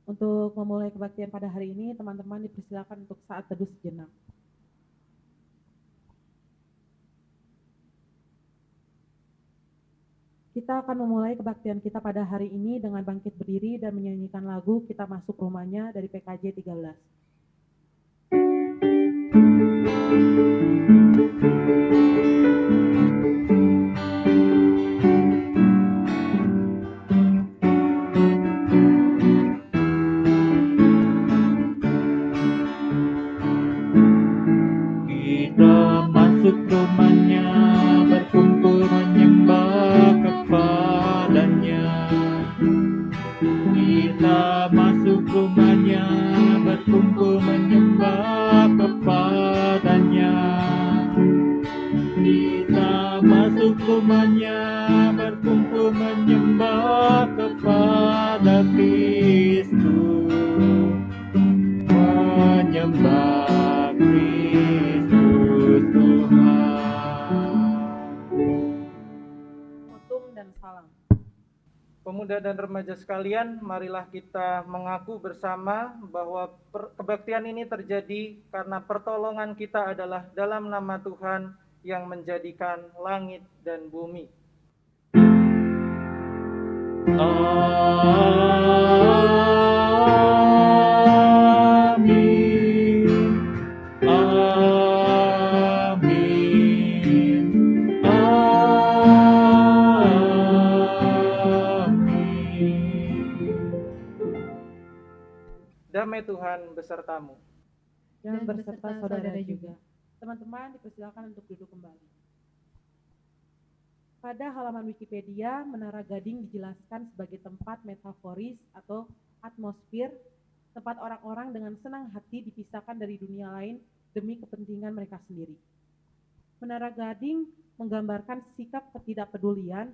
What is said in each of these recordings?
Untuk memulai kebaktian pada hari ini, teman-teman dipersilakan untuk saat teduh sejenak. Kita akan memulai kebaktian kita pada hari ini dengan bangkit berdiri dan menyanyikan lagu Kita Masuk Rumahnya dari PKJ 13. Kita masuk rumahnya, berkumpul menyembah kepadanya. Kita masuk rumahnya, berkumpul menyembah kepadanya. Kita masuk rumahnya, berkumpul menyembah kepada Kristus. Menyembah Kristus Tuhan. Khotbah dan salam. Pemuda dan remaja sekalian, marilah kita mengaku bersama bahwa kebaktian ini terjadi karena pertolongan kita adalah dalam nama Tuhan yang menjadikan langit dan bumi. Amin. Amin. Amin. Damai Tuhan besertamu. Dan beserta saudara juga. Teman-teman dipersilakan untuk duduk kembali. Pada halaman Wikipedia, Menara Gading dijelaskan sebagai tempat metaforis atau atmosfer, tempat orang-orang dengan senang hati dipisahkan dari dunia lain demi kepentingan mereka sendiri. Menara Gading menggambarkan sikap ketidakpedulian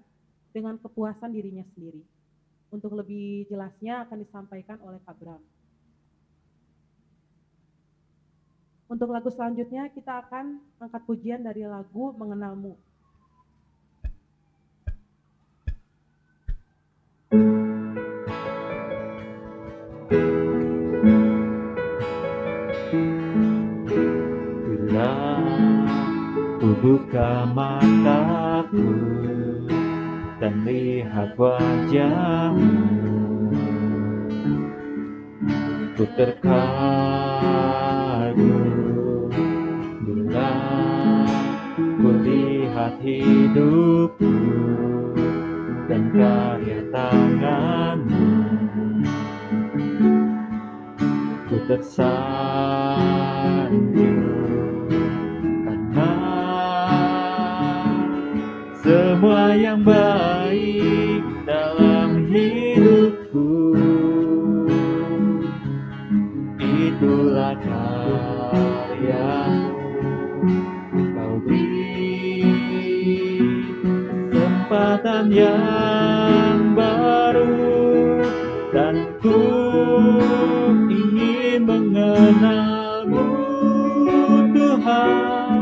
dengan kepuasan dirinya sendiri. Untuk lebih jelasnya akan disampaikan oleh Kak Bram. Untuk lagu selanjutnya kita akan angkat pujian dari lagu Mengenalmu. Bila ku buka mataku dan lihat wajahmu, ku terkagum bila ku lihat hidupku dan karya tanganmu. Ku tersanjung karena semua yang baik dalam hidupku, itulah karyamu. Kau beri kesempatan yang baru dan ku ingin mengenalmu Tuhan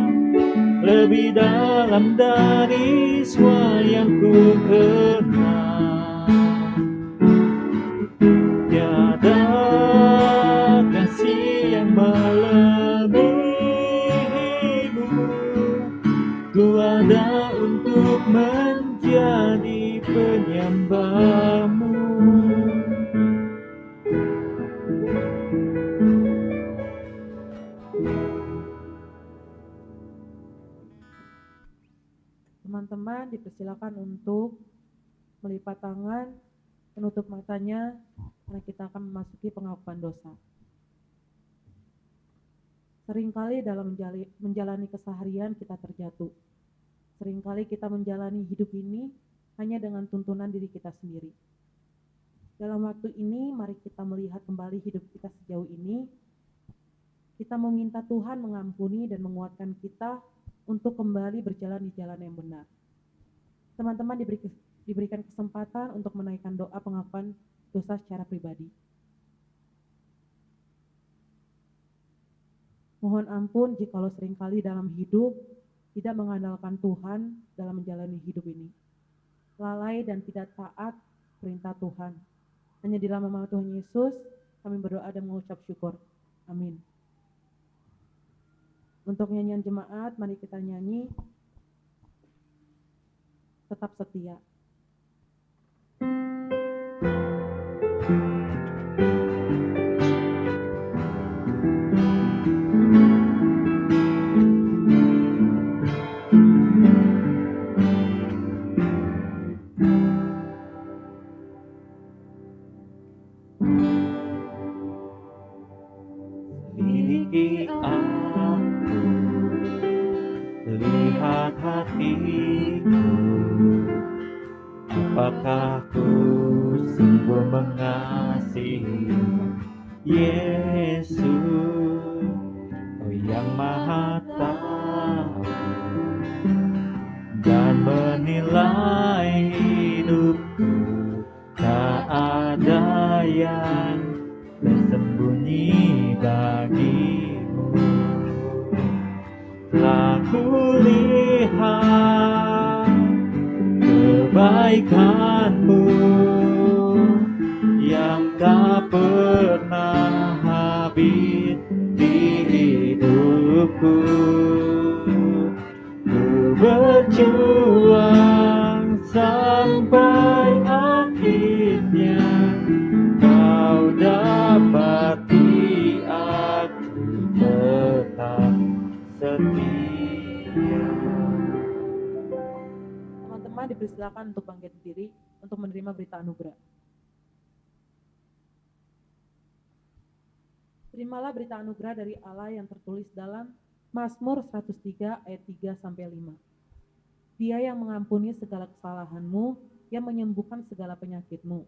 lebih dalam dari semua yang ku kenal. Tiada kasih yang melebihimu, ku ada untuk menjadi penyembahmu. Teman-teman dipersilakan untuk melipat tangan, menutup matanya, karena kita akan memasuki pengakuan dosa. Seringkali dalam menjalani keseharian kita terjatuh. Seringkali kita menjalani hidup ini hanya dengan tuntunan diri kita sendiri. Dalam waktu ini, mari kita melihat kembali hidup kita sejauh ini. Kita meminta Tuhan mengampuni dan menguatkan kita untuk kembali berjalan di jalan yang benar. Teman-teman diberikan kesempatan untuk menaikkan doa pengakuan dosa secara pribadi. Mohon ampun jikalau seringkali dalam hidup tidak mengandalkan Tuhan dalam menjalani hidup ini. Lalai dan tidak taat perintah Tuhan. Hanya di dalam nama Tuhan Yesus, Kami berdoa dan mengucap syukur. Amin. Untuk nyanyian jemaat, mari kita nyanyi Tetap Setia. Selidiki aku, lihat hatiku, apakah ku sungguh mengasihi Yesus, oh yang Maha Tahu dan menilai hidupku, tak ada yang tersembunyi bagimu. Telah kulihat kebaikanmu yang tak pernah habis di hidupku. Ku berjuang sampai akhirnya kau dapati aku tetap setia. Teman-teman dipersilakan untuk bangkit berdiri untuk menerima berita anugerah. Terimalah berita anugerah dari Allah yang tertulis dalam Mazmur 103 ayat 3-5. Dia yang mengampuni segala kesalahanmu, yang menyembuhkan segala penyakitmu.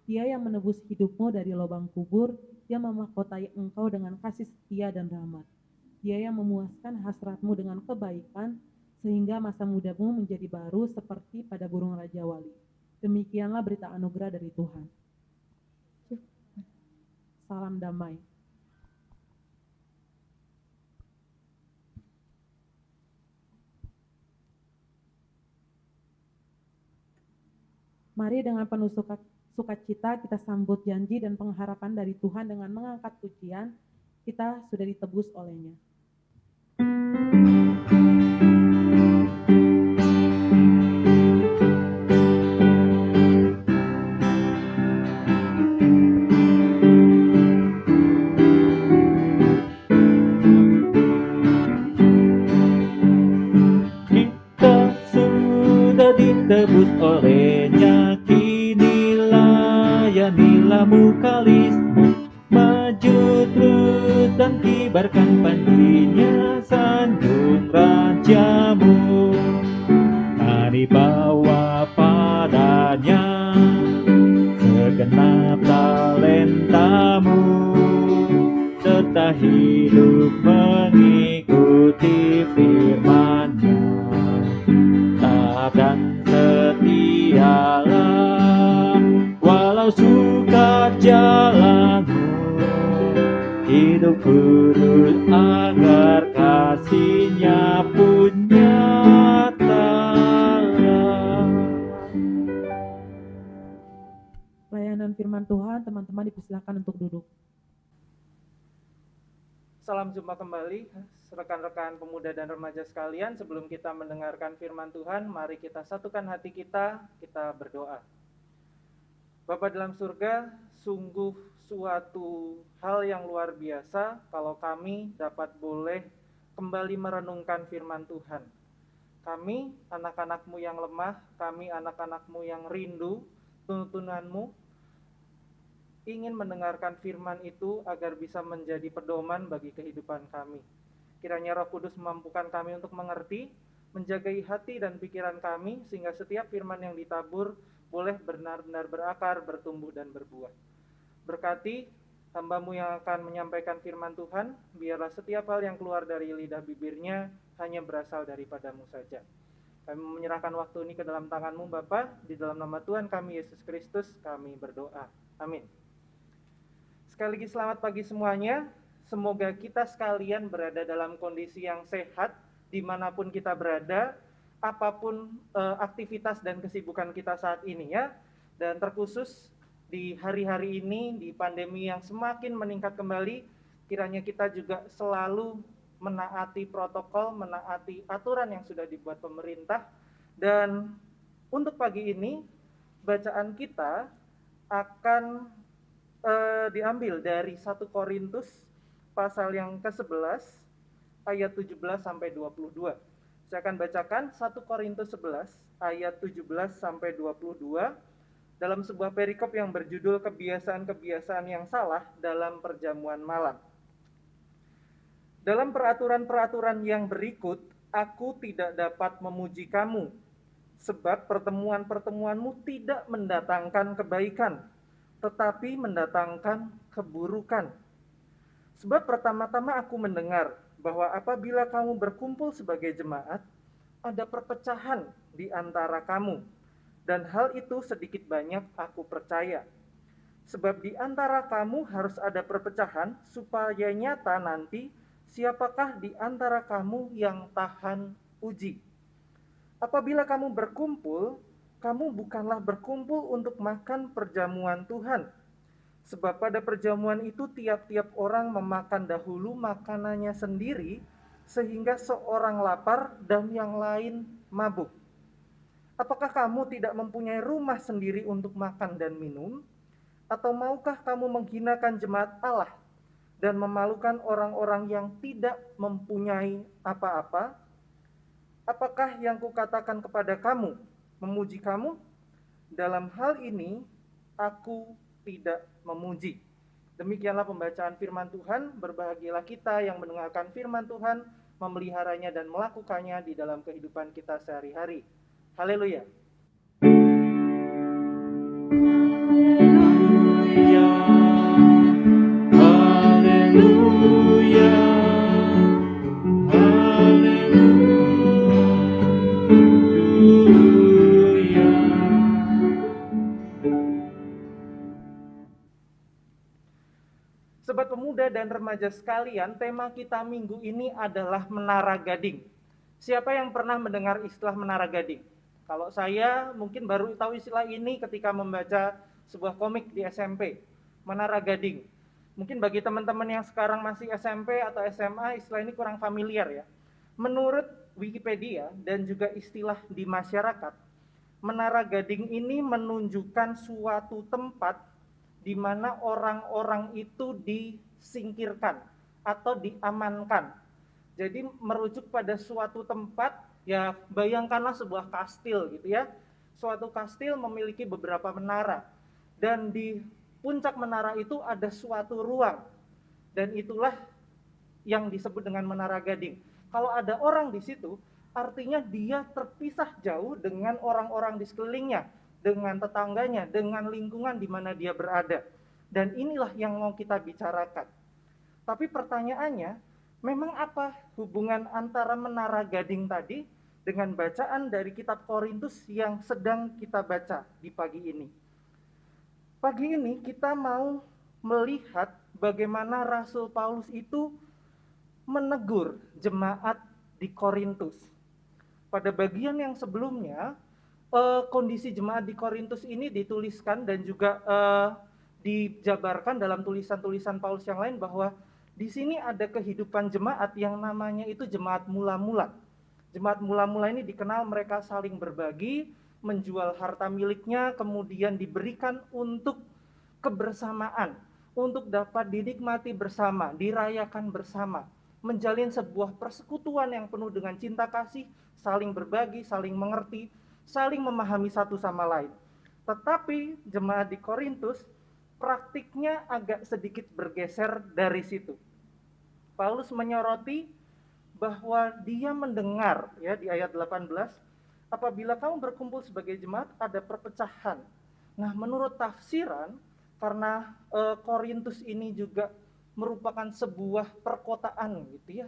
Dia yang menebus hidupmu dari lubang kubur, yang memahkotai engkau dengan kasih setia dan rahmat. Dia yang memuaskan hasratmu dengan kebaikan, sehingga masa mudamu menjadi baru seperti pada burung Raja Wali. Demikianlah berita anugerah dari Tuhan. Salam damai. Mari dengan penuh sukacita kita sambut janji dan pengharapan dari Tuhan dengan mengangkat pujian, kita sudah ditebus olehnya. Kita sudah ditebus olehnya, kini layanilah mukalismu, maju terus dan kibarkan panjinya, sanjung rajamu. Mari bawa padanya segenap talentamu, serta hidup mengikuti firman-Nya. Taat dan setialah, walau sukar jalanmu, hidup kudus agar kasih-Nya pun nyatalah. Pelayanan firman Tuhan, teman-teman dipersilakan untuk duduk. Salam jumpa kembali, rekan-rekan pemuda dan remaja sekalian. Sebelum kita mendengarkan firman Tuhan, mari kita satukan hati kita berdoa. Bapa dalam surga, sungguh suatu hal yang luar biasa kalau kami dapat boleh kembali merenungkan firman Tuhan. Kami anak-anak-Mu yang lemah, kami anak-anak-Mu yang rindu tuntunan-Mu, ingin mendengarkan firman itu agar bisa menjadi pedoman bagi kehidupan kami. Kiranya Roh Kudus memampukan kami untuk mengerti, menjagai hati dan pikiran kami, sehingga setiap firman yang ditabur boleh benar-benar berakar, bertumbuh dan berbuah. Berkati hamba-Mu yang akan menyampaikan firman Tuhan, biarlah setiap hal yang keluar dari lidah bibirnya hanya berasal daripada-Mu saja. Kami menyerahkan waktu ini ke dalam tangan-Mu Bapa, di dalam nama Tuhan kami Yesus Kristus kami berdoa. Amin. Sekali lagi selamat pagi semuanya. Semoga kita sekalian berada dalam kondisi yang sehat dimanapun kita berada, apapun aktivitas dan kesibukan kita saat ini ya. Dan terkhusus di hari-hari ini, di pandemi yang semakin meningkat kembali, kiranya kita juga selalu menaati protokol, menaati aturan yang sudah dibuat pemerintah. Dan untuk pagi ini, bacaan kita akan diambil dari 1 Korintus pasal yang ke-11 ayat 17 sampai 22. Saya akan bacakan 1 Korintus 11 ayat 17 sampai 22 dalam sebuah perikop yang berjudul kebiasaan-kebiasaan yang salah dalam perjamuan malam. Dalam peraturan-peraturan yang berikut, aku tidak dapat memuji kamu, sebab pertemuan-pertemuanmu tidak mendatangkan kebaikan, tetapi mendatangkan keburukan. Sebab pertama-tama aku mendengar bahwa apabila kamu berkumpul sebagai jemaat, ada perpecahan di antara kamu, dan hal itu sedikit banyak aku percaya. Sebab di antara kamu harus ada perpecahan, supaya nyata nanti siapakah di antara kamu yang tahan uji. Apabila kamu berkumpul, kamu bukanlah berkumpul untuk makan perjamuan Tuhan. Sebab pada perjamuan itu tiap-tiap orang memakan dahulu makanannya sendiri, sehingga seorang lapar dan yang lain mabuk. Apakah kamu tidak mempunyai rumah sendiri untuk makan dan minum? Atau maukah kamu menghinakan jemaat Allah dan memalukan orang-orang yang tidak mempunyai apa-apa? Apakah yang kukatakan kepada kamu memuji kamu? Dalam hal ini aku tidak memuji. Demikianlah pembacaan firman Tuhan. Berbahagialah kita yang mendengarkan firman Tuhan, memeliharanya dan melakukannya di dalam kehidupan kita sehari-hari. Haleluya. Haleluya, haleluya, haleluya. Sobat pemuda dan remaja sekalian, tema kita minggu ini adalah Menara Gading. Siapa yang pernah mendengar istilah Menara Gading? Kalau saya mungkin baru tahu istilah ini ketika membaca sebuah komik di SMP, Menara Gading. Mungkin bagi teman-teman yang sekarang masih SMP atau SMA, istilah ini kurang familiar ya. Menurut Wikipedia dan juga istilah di masyarakat, Menara Gading ini menunjukkan suatu tempat di mana orang-orang itu disingkirkan atau diamankan. Jadi merujuk pada suatu tempat, ya bayangkanlah sebuah kastil gitu ya. Suatu kastil memiliki beberapa menara, dan di puncak menara itu ada suatu ruang, dan itulah yang disebut dengan Menara Gading. Kalau ada orang di situ, artinya dia terpisah jauh dengan orang-orang di sekelilingnya, dengan tetangganya, dengan lingkungan di mana dia berada. Dan inilah yang mau kita bicarakan. Tapi pertanyaannya, memang apa hubungan antara Menara Gading tadi dengan bacaan dari kitab Korintus yang sedang kita baca di pagi ini? Pagi ini kita mau melihat bagaimana Rasul Paulus itu menegur jemaat di Korintus. Pada bagian yang sebelumnya, kondisi jemaat di Korintus ini dituliskan dan juga dijabarkan dalam tulisan-tulisan Paulus yang lain, bahwa di sini ada kehidupan jemaat yang namanya itu jemaat mula-mula. Jemaat mula-mula ini dikenal mereka saling berbagi, menjual harta miliknya, kemudian diberikan untuk kebersamaan, untuk dapat dinikmati bersama, dirayakan bersama, menjalin sebuah persekutuan yang penuh dengan cinta kasih, saling berbagi, saling mengerti, saling memahami satu sama lain. Tetapi jemaat di Korintus praktiknya agak sedikit bergeser dari situ. Paulus menyoroti bahwa dia mendengar ya di ayat 18, apabila kamu berkumpul sebagai jemaat ada perpecahan. Nah, menurut tafsiran, karena Korintus ini juga merupakan sebuah perkotaan gitu ya,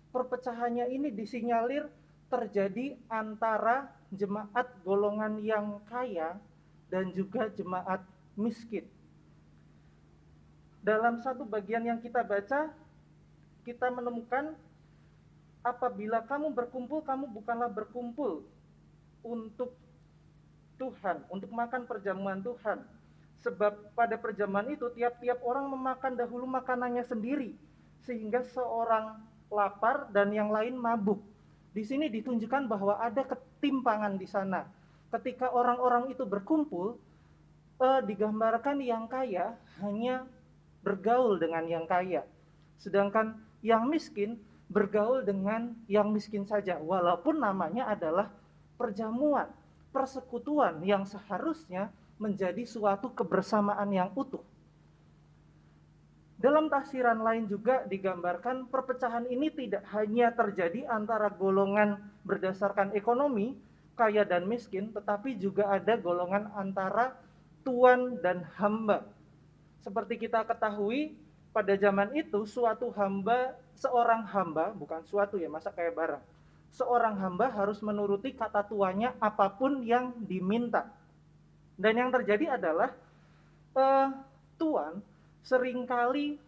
perpecahannya ini disinyalir terjadi antara jemaat golongan yang kaya dan juga jemaat miskin. Dalam satu bagian yang kita baca, kita menemukan apabila kamu berkumpul, kamu bukanlah berkumpul untuk Tuhan, untuk makan perjamuan Tuhan. Sebab pada perjamuan itu tiap-tiap orang memakan dahulu makanannya sendiri, sehingga seorang lapar dan yang lain mabuk. Di sini ditunjukkan bahwa ada ketimpangan di sana. Ketika orang-orang itu berkumpul, digambarkan yang kaya hanya bergaul dengan yang kaya, sedangkan yang miskin bergaul dengan yang miskin saja, walaupun namanya adalah perjamuan, persekutuan yang seharusnya menjadi suatu kebersamaan yang utuh. Dalam tafsiran lain juga digambarkan perpecahan ini tidak hanya terjadi antara golongan berdasarkan ekonomi, kaya dan miskin, tetapi juga ada golongan antara tuan dan hamba. Seperti kita ketahui, pada zaman itu suatu hamba, seorang hamba, bukan suatu ya, masa kayak barang. Seorang hamba harus menuruti kata tuannya apapun yang diminta. Dan yang terjadi adalah tuan seringkali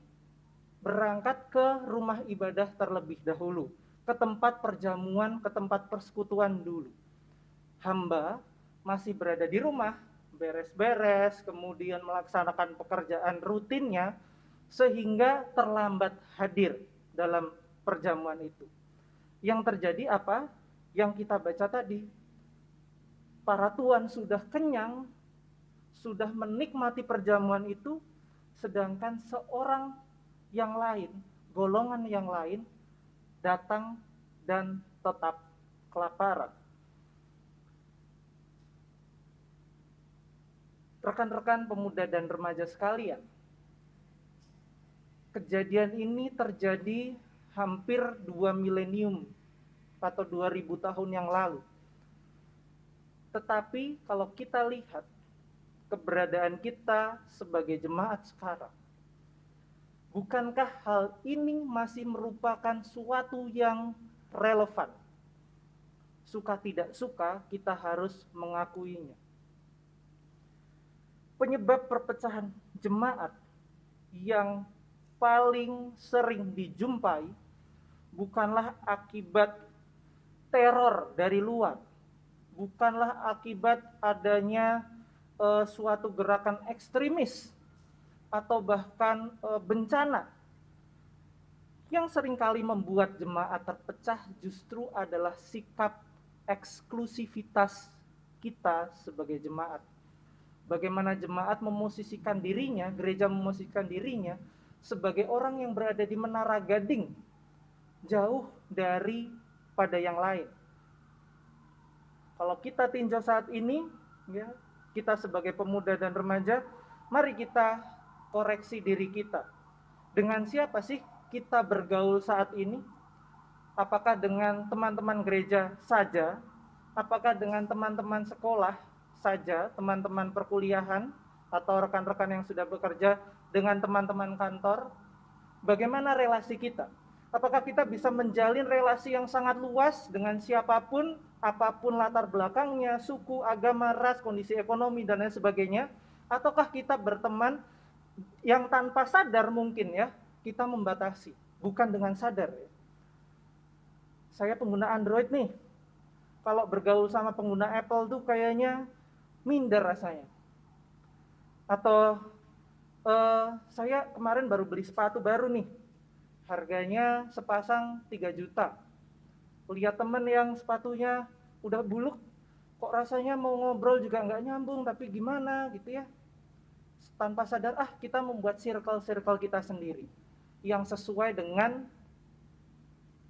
berangkat ke rumah ibadah terlebih dahulu, ke tempat perjamuan, ke tempat persekutuan dulu. Hamba masih berada di rumah, beres-beres, kemudian melaksanakan pekerjaan rutinnya, sehingga terlambat hadir dalam perjamuan itu. Yang terjadi apa? Yang kita baca tadi, para tuan sudah kenyang, sudah menikmati perjamuan itu, sedangkan seorang yang lain, golongan yang lain datang dan tetap kelaparan. Rekan-rekan pemuda dan remaja sekalian, kejadian ini terjadi hampir 2 milenium atau 2000 tahun yang lalu. Tetapi kalau kita lihat keberadaan kita sebagai jemaat sekarang, bukankah hal ini masih merupakan suatu yang relevan? Suka tidak suka, kita harus mengakuinya. Penyebab perpecahan jemaat yang paling sering dijumpai bukanlah akibat teror dari luar, bukanlah akibat adanya suatu gerakan ekstremis atau bahkan bencana. Yang seringkali membuat jemaat terpecah justru adalah sikap eksklusivitas kita sebagai jemaat. Bagaimana jemaat memosisikan dirinya, gereja memosisikan dirinya sebagai orang yang berada di menara gading, jauh dari pada yang lain. Kalau kita tinjau saat ini, ya, kita sebagai pemuda dan remaja, mari kita koreksi diri kita. Dengan siapa sih kita bergaul saat ini? Apakah dengan teman-teman gereja saja? Apakah dengan teman-teman sekolah saja, teman-teman perkuliahan, atau rekan-rekan yang sudah bekerja dengan teman-teman kantor? Bagaimana relasi kita? Apakah kita bisa menjalin relasi yang sangat luas dengan siapapun, apapun latar belakangnya, suku, agama, ras, kondisi ekonomi, dan lain sebagainya? Ataukah kita berteman yang tanpa sadar mungkin ya, kita membatasi, bukan dengan sadar ya. Saya pengguna Android nih, kalau bergaul sama pengguna Apple tuh kayaknya minder rasanya. Atau saya kemarin baru beli sepatu baru nih, harganya sepasang 3 juta. Lihat temen yang sepatunya udah buluk, kok rasanya mau ngobrol juga nggak nyambung, tapi gimana gitu ya. Tanpa sadar, kita membuat circle-circle kita sendiri yang sesuai dengan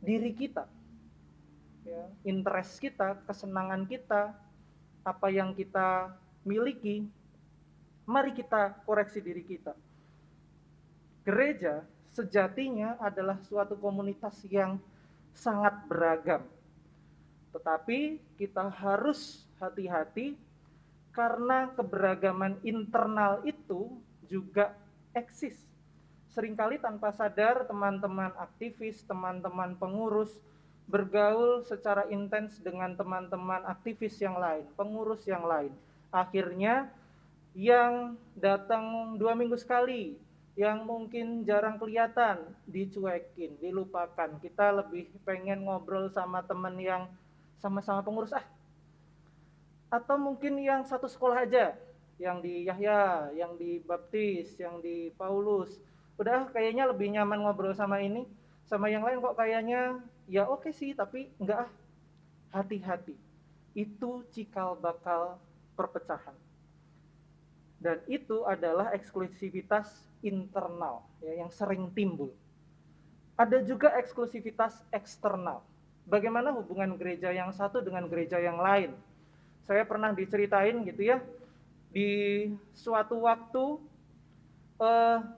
diri kita, ya, interest kita, kesenangan kita, apa yang kita miliki. Mari kita koreksi diri kita. Gereja sejatinya adalah suatu komunitas yang sangat beragam, tetapi kita harus hati-hati karena keberagaman internal itu juga eksis. Seringkali tanpa sadar teman-teman aktivis, teman-teman pengurus bergaul secara intens dengan teman-teman aktivis yang lain, pengurus yang lain. Akhirnya yang datang 2 minggu sekali, yang mungkin jarang kelihatan, dicuekin, dilupakan. Kita lebih pengen ngobrol sama teman yang sama-sama pengurus, atau mungkin yang satu sekolah aja, yang di Yahya, yang di Baptis, yang di Paulus. Udah kayaknya lebih nyaman ngobrol sama ini, sama yang lain kok kayaknya ya oke sih, tapi enggak ah, hati-hati. Itu cikal bakal perpecahan. Dan itu adalah eksklusivitas internal ya, yang sering timbul. Ada juga eksklusivitas eksternal. Bagaimana hubungan gereja yang satu dengan gereja yang lain? Saya pernah diceritain gitu ya, di suatu waktu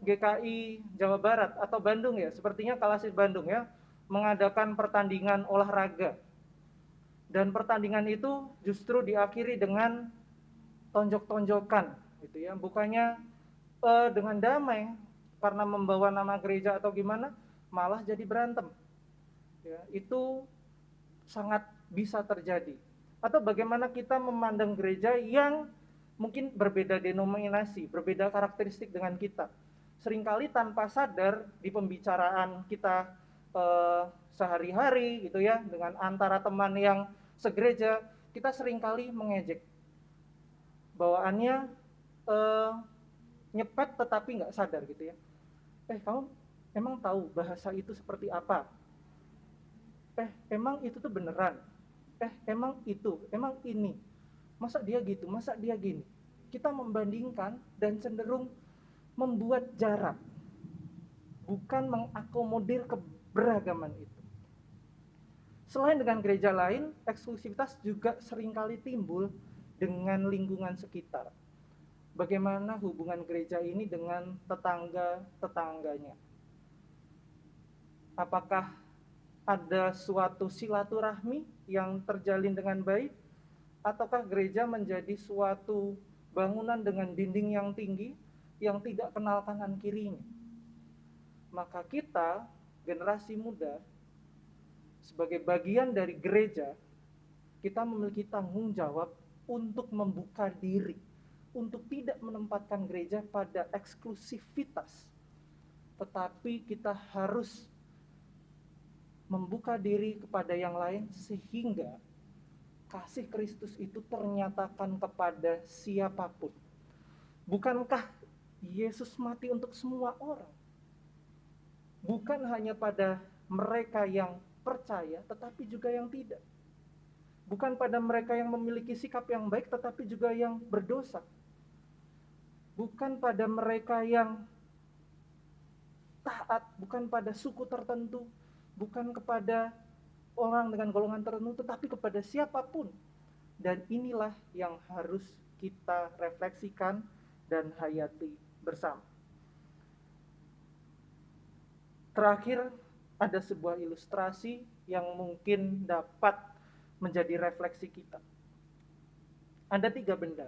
GKI Jawa Barat atau Bandung ya, sepertinya Kalasis Bandung ya, mengadakan pertandingan olahraga. Dan pertandingan itu justru diakhiri dengan tonjok-tonjokan gitu ya. Bukannya dengan damai karena membawa nama gereja atau gimana, malah jadi berantem. Ya, itu sangat bisa terjadi. Atau bagaimana kita memandang gereja yang mungkin berbeda denominasi, berbeda karakteristik dengan kita. Seringkali tanpa sadar di pembicaraan kita sehari-hari gitu ya, dengan antara teman yang segereja, kita seringkali mengejek. Bawaannya nyepet tetapi nggak sadar gitu ya. Kamu emang tahu bahasa itu seperti apa? Emang itu tuh beneran? Emang itu, emang ini. Masa dia gitu, masa dia gini. Kita membandingkan dan cenderung membuat jarak, bukan mengakomodir keberagaman itu. Selain dengan gereja lain, eksklusivitas juga seringkali timbul dengan lingkungan sekitar. Bagaimana hubungan gereja ini dengan tetangga-tetangganya? Apakah ada suatu silaturahmi yang terjalin dengan baik, ataukah gereja menjadi suatu bangunan dengan dinding yang tinggi yang tidak kenal kanan kirinya? Maka kita, generasi muda, sebagai bagian dari gereja, kita memiliki tanggung jawab untuk membuka diri, untuk tidak menempatkan gereja pada eksklusivitas, tetapi kita harus membuka diri kepada yang lain sehingga kasih Kristus itu ternyatakan kepada siapapun. Bukankah Yesus mati untuk semua orang? Bukan hanya pada mereka yang percaya, tetapi juga yang tidak. Bukan pada mereka yang memiliki sikap yang baik, tetapi juga yang berdosa. Bukan pada mereka yang taat, bukan pada suku tertentu, bukan kepada orang dengan golongan tertentu, tetapi kepada siapapun. Dan inilah yang harus kita refleksikan dan hayati bersama. Terakhir, ada sebuah ilustrasi yang mungkin dapat menjadi refleksi kita. Ada 3 benda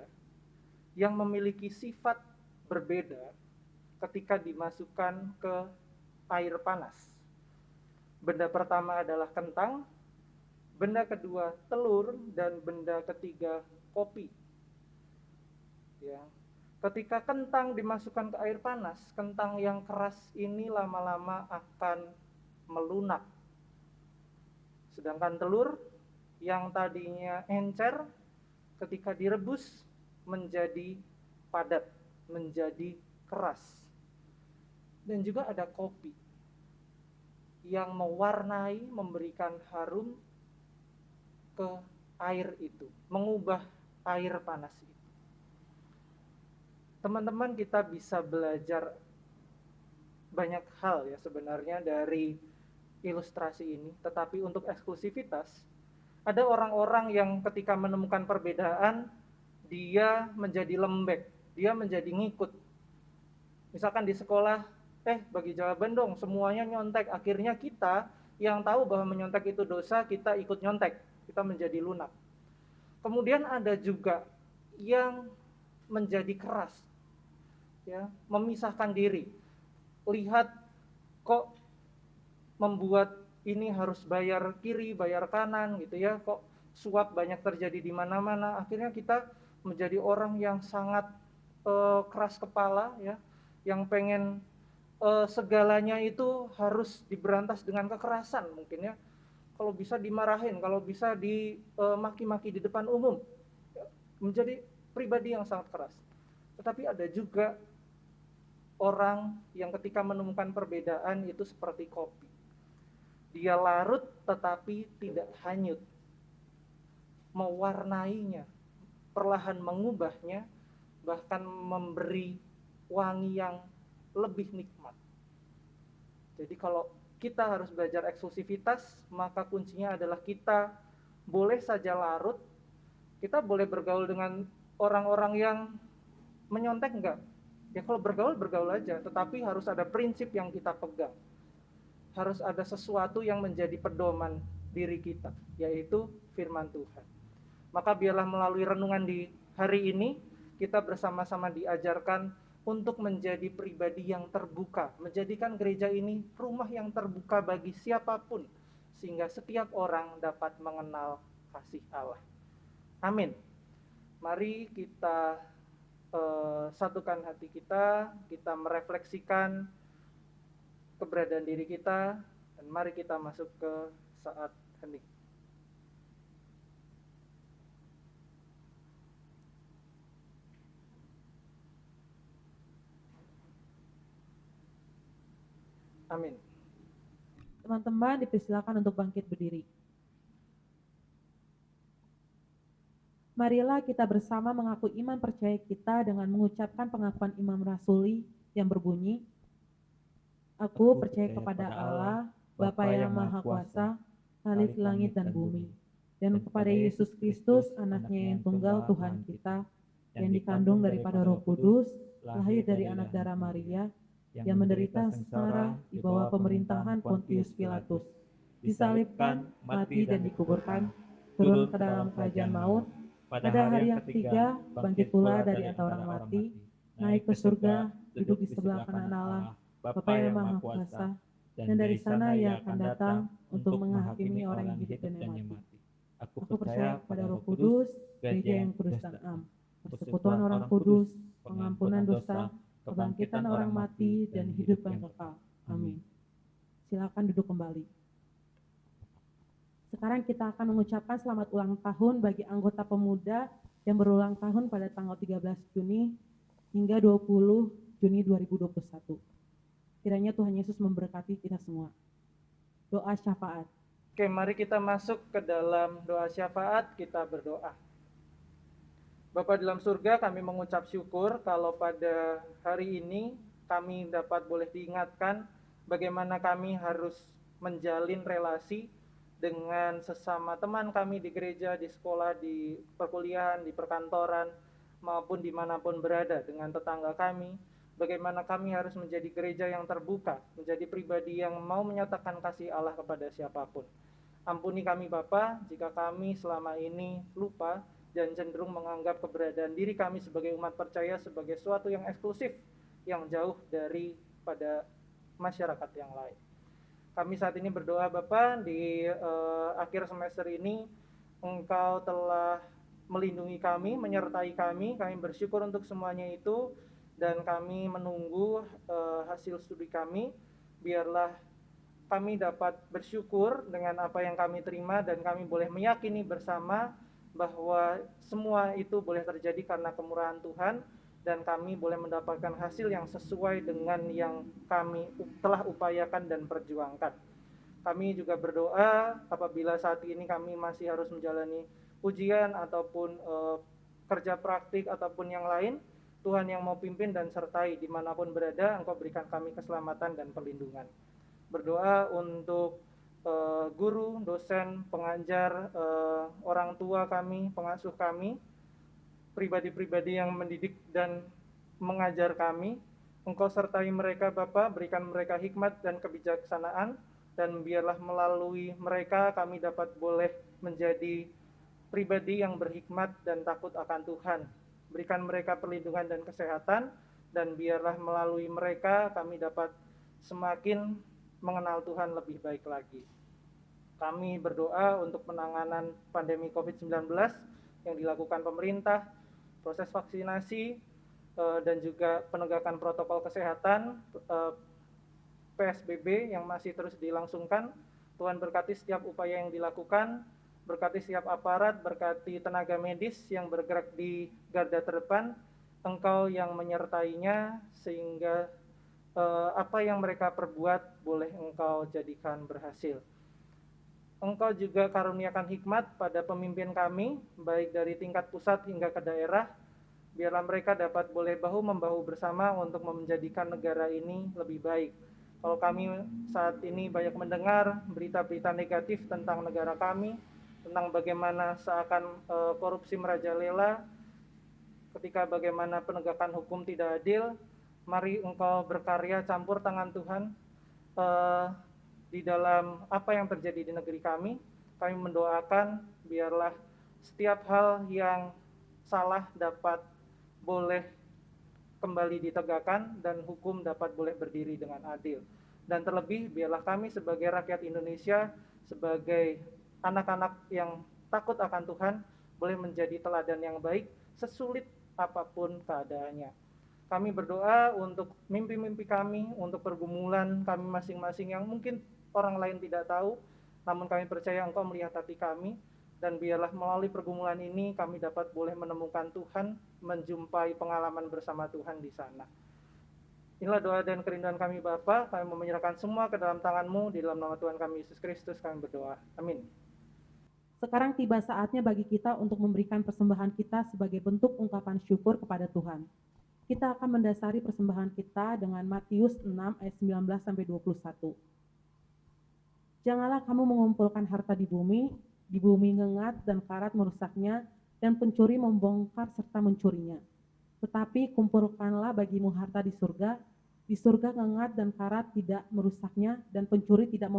yang memiliki sifat berbeda ketika dimasukkan ke air panas. Benda pertama adalah kentang, benda kedua telur, dan benda ketiga kopi. Ya. Ketika kentang dimasukkan ke air panas, kentang yang keras ini lama-lama akan melunak. Sedangkan telur yang tadinya encer, ketika direbus menjadi padat, menjadi keras. Dan juga ada kopi yang mewarnai, memberikan harum ke air itu, mengubah air panas itu. Teman-teman, kita bisa belajar banyak hal ya sebenarnya dari ilustrasi ini, tetapi untuk eksklusivitas, ada orang-orang yang ketika menemukan perbedaan, dia menjadi lembek, dia menjadi ngikut. Misalkan di sekolah, bagi jawaban dong, semuanya nyontek. Akhirnya kita yang tahu bahwa menyontek itu dosa, kita ikut nyontek, kita menjadi lunak. Kemudian ada juga yang menjadi keras, ya, memisahkan diri. Lihat kok membuat ini harus bayar kiri, bayar kanan gitu ya, kok suap banyak terjadi di mana-mana. Akhirnya kita menjadi orang yang sangat keras kepala ya, yang pengen segalanya itu harus diberantas dengan kekerasan mungkin ya. Kalau bisa dimarahin, kalau bisa dimaki-maki di depan umum. Menjadi pribadi yang sangat keras. Tetapi ada juga orang yang ketika menemukan perbedaan itu seperti kopi. Dia larut tetapi tidak hanyut. Mewarnainya, perlahan mengubahnya, bahkan memberi wangi yang lebih nikmat. Jadi kalau kita harus belajar eksklusivitas, maka kuncinya adalah kita boleh saja larut, kita boleh bergaul dengan orang-orang yang menyontek enggak? Ya kalau bergaul, bergaul aja, tetapi harus ada prinsip yang kita pegang. Harus ada sesuatu yang menjadi pedoman diri kita, yaitu firman Tuhan. Maka biarlah melalui renungan di hari ini, kita bersama-sama diajarkan untuk menjadi pribadi yang terbuka, menjadikan gereja ini rumah yang terbuka bagi siapapun, sehingga setiap orang dapat mengenal kasih Allah. Amin. Mari kita satukan hati kita merefleksikan keberadaan diri kita, dan mari kita masuk ke saat hening. Amin. Teman-teman dipersilakan untuk bangkit berdiri. Marilah kita bersama mengaku iman percaya kita dengan mengucapkan pengakuan imam rasuli yang berbunyi, Aku percaya kepada Allah, Bapa yang Maha Kuasa, Khalik langit dan bumi, dan kepada Yesus Kristus, anaknya yang tunggal Tuhan kita, yang dikandung daripada Roh Kudus, lahir dari anak darah Maria, yang menderita sengsara di bawah pemerintahan Pontius Pilatus, disalibkan, mati dan dikuburkan, turun ke dalam kerajaan maut, pada hari yang ketiga bangkit pula dari antara orang mati, naik ke surga, duduk di sebelah kanan Allah, Bapa yang Maha Kuasa, dan dari sana Ia akan datang untuk menghakimi orang yang hidup dan yang mati. Aku percaya pada Roh Kudus, gereja yang kudus dan am, persekutuan orang kudus, pengampunan dosa, kebangkitan orang mati, dan hidup yang kekal. Amin. Silakan duduk kembali. Sekarang kita akan mengucapkan selamat ulang tahun bagi anggota pemuda yang berulang tahun pada tanggal 13 Juni hingga 20 Juni 2021. Kiranya Tuhan Yesus memberkati kita semua. Doa syafaat. Oke, mari kita masuk ke dalam doa syafaat, kita berdoa. Bapa dalam surga, kami mengucap syukur kalau pada hari ini kami dapat boleh diingatkan bagaimana kami harus menjalin relasi dengan sesama teman kami di gereja, di sekolah, di perkuliahan, di perkantoran, maupun dimanapun berada, dengan tetangga kami. Bagaimana kami harus menjadi gereja yang terbuka, menjadi pribadi yang mau menyatakan kasih Allah kepada siapapun. Ampuni kami Bapa, jika kami selama ini lupa dan cenderung menganggap keberadaan diri kami sebagai umat percaya sebagai sesuatu yang eksklusif, yang jauh daripada masyarakat yang lain. Kami saat ini berdoa Bapa, di akhir semester ini Engkau telah melindungi kami, menyertai kami bersyukur untuk semuanya itu, dan kami menunggu hasil studi kami. Biarlah kami dapat bersyukur dengan apa yang kami terima, dan kami boleh meyakini bersama bahwa semua itu boleh terjadi karena kemurahan Tuhan, dan kami boleh mendapatkan hasil yang sesuai dengan yang kami telah upayakan dan perjuangkan. Kami juga berdoa apabila saat ini kami masih harus menjalani ujian ataupun kerja praktik ataupun yang lain, Tuhan yang mau pimpin dan sertai dimanapun berada, Engkau berikan kami keselamatan dan perlindungan. Berdoa untuk guru, dosen, pengajar, orang tua kami, pengasuh kami, pribadi-pribadi yang mendidik dan mengajar kami. Engkau sertai mereka Bapa, berikan mereka hikmat dan kebijaksanaan, dan biarlah melalui mereka kami dapat boleh menjadi pribadi yang berhikmat dan takut akan Tuhan. Berikan mereka perlindungan dan kesehatan, dan biarlah melalui mereka kami dapat semakin mengenal Tuhan lebih baik lagi. Kami berdoa untuk penanganan pandemi COVID-19 yang dilakukan pemerintah, proses vaksinasi, dan juga penegakan protokol kesehatan, PSBB yang masih terus dilangsungkan. Tuhan berkati setiap upaya yang dilakukan, berkati setiap aparat, berkati tenaga medis yang bergerak di garda terdepan, Engkau yang menyertainya sehingga apa yang mereka perbuat boleh Engkau jadikan berhasil. Engkau juga karuniakan hikmat pada pemimpin kami, baik dari tingkat pusat hingga ke daerah, biarlah mereka dapat boleh bahu-membahu bersama untuk menjadikan negara ini lebih baik. Kalau kami saat ini banyak mendengar berita-berita negatif tentang negara kami, tentang bagaimana seakan korupsi merajalela, ketika bagaimana penegakan hukum tidak adil, mari Engkau berkarya campur tangan Tuhan eh, di dalam apa yang terjadi di negeri kami. Kami mendoakan biarlah setiap hal yang salah dapat boleh kembali ditegakkan dan hukum dapat boleh berdiri dengan adil. Dan terlebih biarlah kami sebagai rakyat Indonesia, sebagai anak-anak yang takut akan Tuhan, boleh menjadi teladan yang baik sesulit apapun keadaannya. Kami berdoa untuk mimpi-mimpi kami, untuk pergumulan kami masing-masing yang mungkin orang lain tidak tahu, namun kami percaya Engkau melihat hati kami, dan biarlah melalui pergumulan ini kami dapat boleh menemukan Tuhan, menjumpai pengalaman bersama Tuhan di sana. Inilah doa dan kerinduan kami Bapa, kami mau menyerahkan semua ke dalam tangan-Mu, di dalam nama Tuhan kami Yesus Kristus kami berdoa. Amin. Sekarang tiba saatnya bagi kita untuk memberikan persembahan kita sebagai bentuk ungkapan syukur kepada Tuhan. Kita akan mendasari persembahan kita dengan Matius 6 ayat 19 sampai 21. Janganlah kamu mengumpulkan harta di bumi ngengat dan karat merusaknya, dan pencuri membongkar serta mencurinya. Tetapi kumpulkanlah bagimu harta di surga ngengat dan karat tidak merusaknya, dan pencuri tidak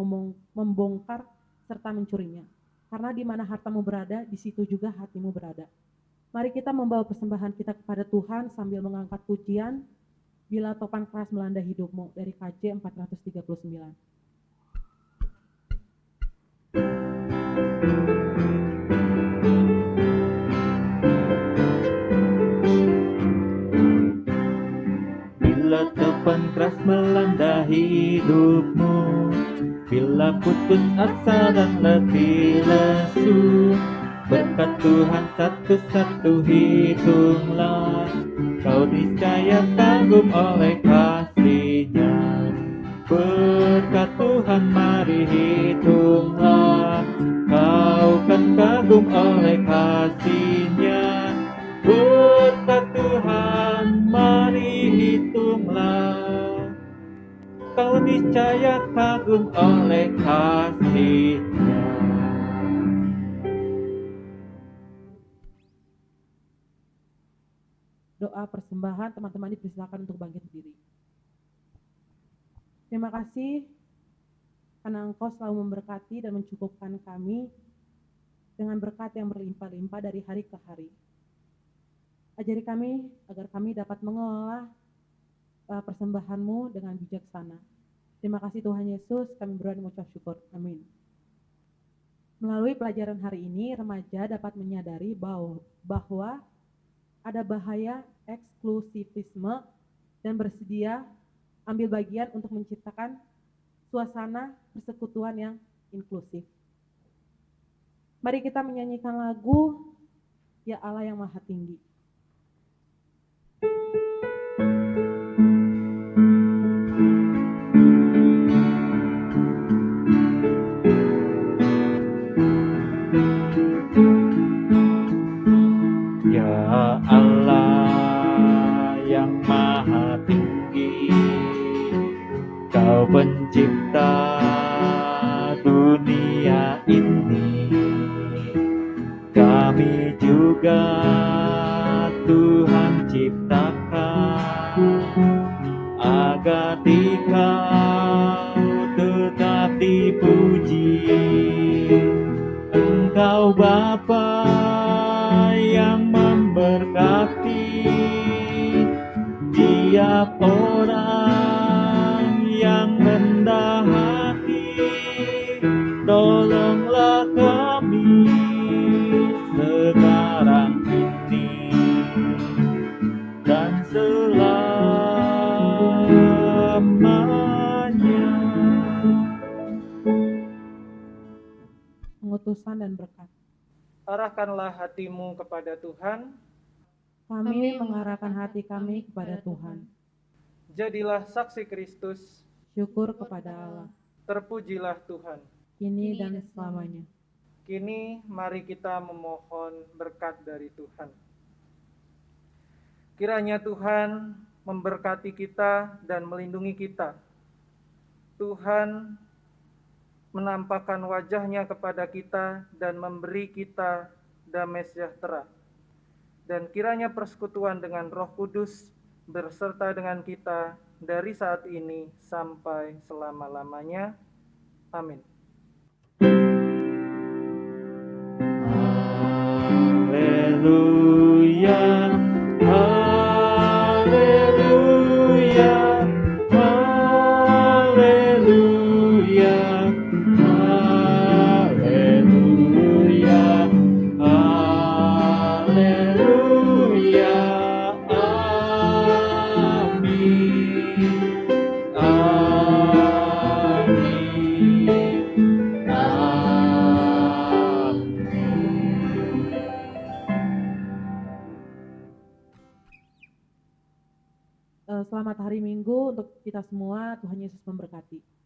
membongkar serta mencurinya. Karena di mana hartamu berada, di situ juga hatimu berada. Mari kita membawa persembahan kita kepada Tuhan sambil mengangkat pujian, Bila Topan Keras Melanda Hidupmu, dari KJ 439. Bila topan keras melanda hidupmu, bila putus asa dan letih lesu, berkat Tuhan satu-satu hitunglah, kau niscaya kagum oleh kasih-Nya. Berkat Tuhan mari hitunglah, kau kan kagum oleh kasih-Nya. Berkat Tuhan mari hitunglah, kau niscaya kagum oleh kasih-Nya. Doa persembahan, teman-teman dipersilakan untuk bangkit berdiri. Terima kasih karena Engkau selalu memberkati dan mencukupkan kami dengan berkat yang berlimpah-limpah dari hari ke hari. Ajari kami agar kami dapat mengelola persembahan-Mu dengan bijaksana. Terima kasih Tuhan Yesus, kami berdoa dan mengucap syukur. Amin. Melalui pelajaran hari ini, remaja dapat menyadari bahwa ada bahaya eksklusivisme dan bersedia ambil bagian untuk menciptakan suasana persekutuan yang inklusif. Mari kita menyanyikan lagu Ya Allah yang Maha Tinggi. Ya Allah yang Maha Tinggi, Kau pencipta dunia ini, kami juga Tuhan ciptakan agar Dikau tetap dipuji. Engkau Bapa yang memberkati tiap orang yang rendah hati. Tolonglah kami sekarang ini dan selamanya. Pengutusan dan berkat. Arahkanlah hatimu kepada Tuhan, Kami mengarahkan hati kami kepada Tuhan. Jadilah saksi Kristus, Syukur kepada Allah, terpujilah Tuhan. kini dan selamanya. Kini mari kita memohon berkat dari Tuhan. Kiranya Tuhan memberkati kita dan melindungi kita. Tuhan menampakkan wajahnya kepada kita dan memberi kita damai sejahtera. Dan kiranya persekutuan dengan Roh Kudus berserta dengan kita dari saat ini sampai selama-lamanya. Amin. Haleluya, haleluya, haleluya, haleluya, haleluya, amin, amin, amin. Selamat hari Minggu untuk kita semua. Tuhan Yesus memberkati.